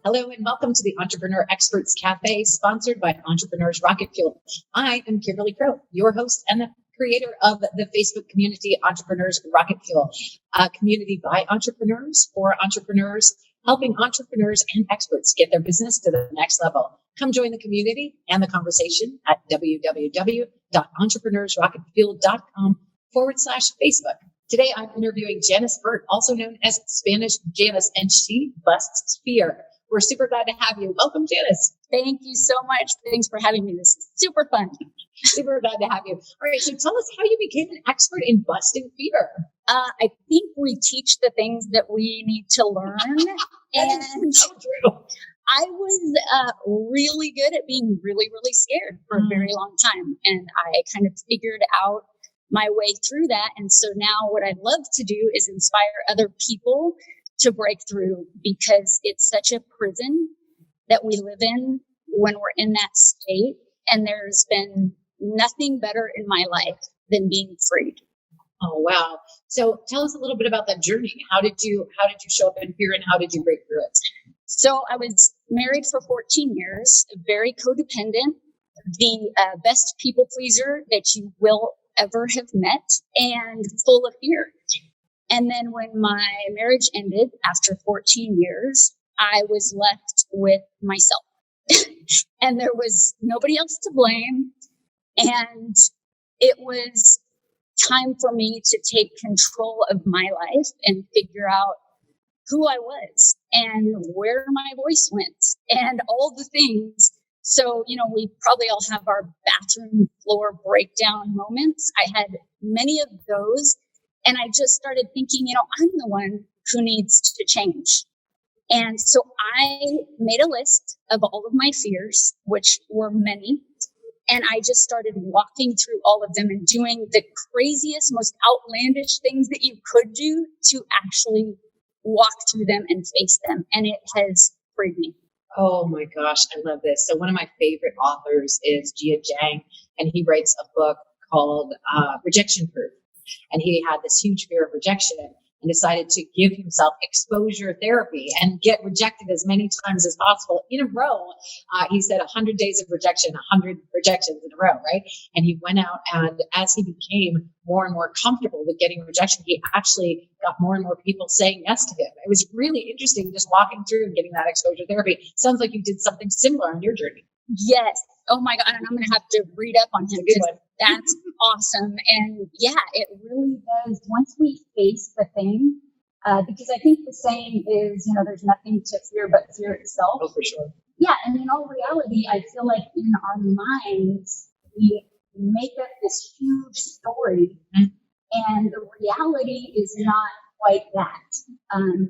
Hello and welcome to the Entrepreneur Experts Cafe, sponsored by Entrepreneurs Rocket Fuel. I am Kimberly Crow, your host and the creator of the Facebook community Entrepreneurs Rocket Fuel, a community by entrepreneurs for entrepreneurs, helping entrepreneurs and experts get their business to the next level. Come join the community and the conversation at www.entrepreneursrocketfuel.com/Facebook. Today, I'm interviewing Janice Burt, also known as Spanish Janice, and she busts fear. We're super glad to have you. Welcome, Janice. Thank you so much. Thanks for having me. This is super fun. Super glad to have you. All right, so tell us how you became an expert in busting fear. I think we teach the things that we need to learn. And so true. I was really good at being really, really scared for a very long time. And I kind of figured out my way through that. And so now what I'd love to do is inspire other people to break through, because it's such a prison that we live in when we're in that state. And there's been nothing better in my life than being freed. Oh, wow. So tell us a little bit about that journey. How did you show up in fear and how did you break through it? So I was married for 14 years, very codependent, the best people pleaser that you will ever have met, and full of fear. And then when my marriage ended after 14 years, I was left with myself. And there was nobody else to blame. And it was time for me to take control of my life and figure out who I was and where my voice went and all the things. So, we probably all have our bathroom floor breakdown moments. I had many of those. And I just started thinking, I'm the one who needs to change. And so I made a list of all of my fears, which were many. And I just started walking through all of them and doing the craziest, most outlandish things that you could do to actually walk through them and face them. And it has freed me. Oh my gosh, I love this. So one of my favorite authors is Jia Jiang, and he writes a book called Rejection Proof. And he had this huge fear of rejection and decided to give himself exposure therapy and get rejected as many times as possible in a row. He said 100 days of rejection, 100 rejections in a row, right? And he went out, and as he became more and more comfortable with getting rejection, he actually got more and more people saying yes to him. It was really interesting just walking through and getting that exposure therapy. Sounds like you did something similar on your journey. Yes. Oh my God. And I'm going to have to read up on him because that's awesome. And yeah, it really does. Once we face the thing, because I think the saying is, there's nothing to fear but fear itself. Oh, for sure. Yeah. And in all reality, I feel like in our minds, we make up this huge story, and the reality is not quite that. And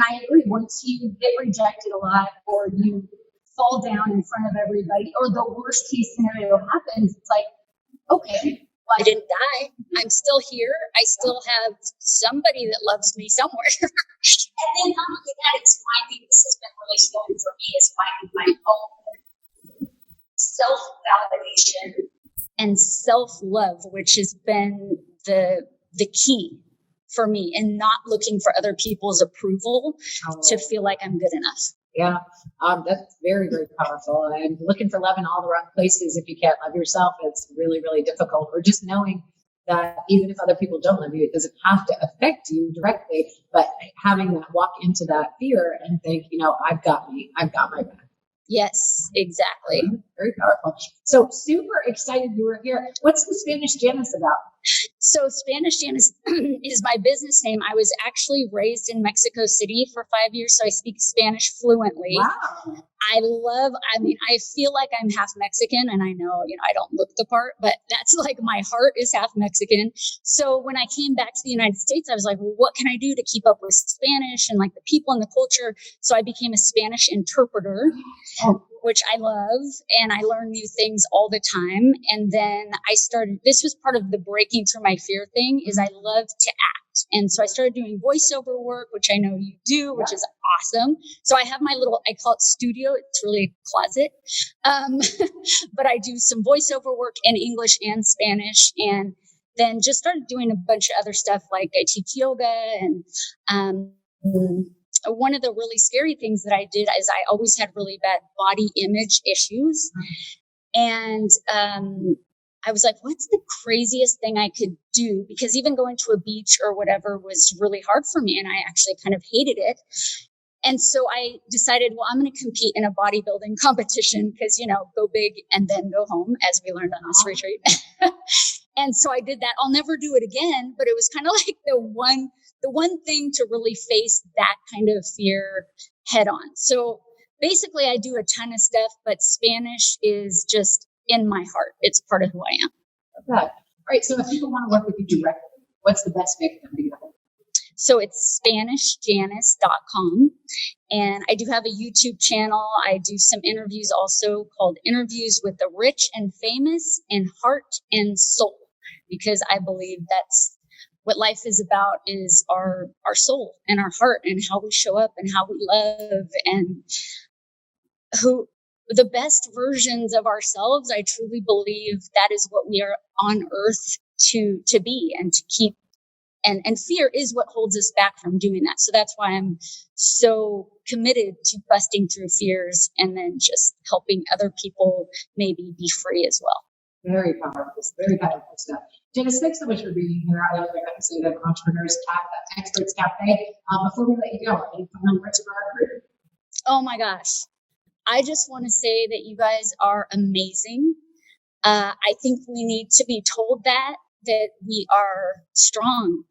I agree. Once you get rejected a lot, or you fall down in front of everybody, or the worst case scenario happens, it's like, okay, well, I didn't die. I'm still here. I still have somebody that loves me somewhere. And then not only that, it's finding, this has been really scary for me, is finding my own self-validation and self-love, which has been the key for me, and not looking for other people's approval to feel like I'm good enough. Yeah, that's very, very powerful. And looking for love in all the wrong places, if you can't love yourself, it's really, really difficult. Or just knowing that even if other people don't love you, it doesn't have to affect you directly, but having that walk into that fear and think, I've got me, I've got my back. Yes, exactly. Very powerful. So super excited you were here. What's the Spanish Janice about? So Spanish Janice is my business name. I was actually raised in Mexico City for 5 years, so I speak Spanish fluently. Wow. I feel like I'm half Mexican, and I know, I don't look the part, but that's like my heart is half Mexican. So when I came back to the United States, I was like, well, what can I do to keep up with Spanish and like the people and the culture? So I became a Spanish interpreter, which I love, and I learn new things all the time. And then this was part of the breaking through my fear thing, is I love to act. And so I started doing voiceover work, which I know you do, which is awesome. So I have my I call it studio. It's really a closet. But I do some voiceover work in English and Spanish, and then just started doing a bunch of other stuff. Like I teach yoga and one of the really scary things that I did is I always had really bad body image issues. And I was like, what's the craziest thing I could do? Because even going to a beach or whatever was really hard for me. And I actually kind of hated it. And so I decided, well, I'm going to compete in a bodybuilding competition because, go big and then go home, as we learned on this retreat. And so I did that. I'll never do it again, but it was kind of like the one thing to really face that kind of fear head on. So basically I do a ton of stuff, but Spanish is just in my heart. It's part of who I am. Okay. All right. So if people want to work with you directly, what's the best way for them to do that? So it's SpanishJanice.com. And I do have a YouTube channel. I do some interviews also called Interviews with the Rich and Famous in Heart and Soul, because I believe that's what life is about, is our soul and our heart and how we show up and how we love and who the best versions of ourselves. I truly believe that is what we are on earth to be and to keep. And fear is what holds us back from doing that. So that's why I'm so committed to busting through fears and then just helping other people maybe be free as well. Very powerful stuff. Janice, thanks so much for being here on another episode of Entrepreneurs Experts Cafe. Before we let you go, any final words for our group? Oh my gosh. I just want to say that you guys are amazing. I think we need to be told that we are strong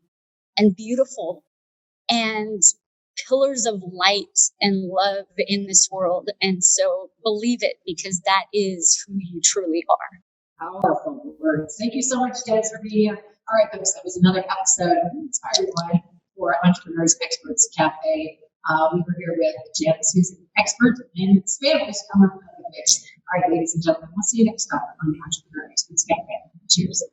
and beautiful and pillars of light and love in this world. And so believe it, because that is who you truly are. Powerful words. Thank you so much, Janice, for being here. All right, folks, that was another episode of Inspired One for Entrepreneurs Experts Cafe. We were here with Janice, who's an expert in Spanish. All right, ladies and gentlemen, we'll see you next time on the Entrepreneurs Experts Cafe. Cheers.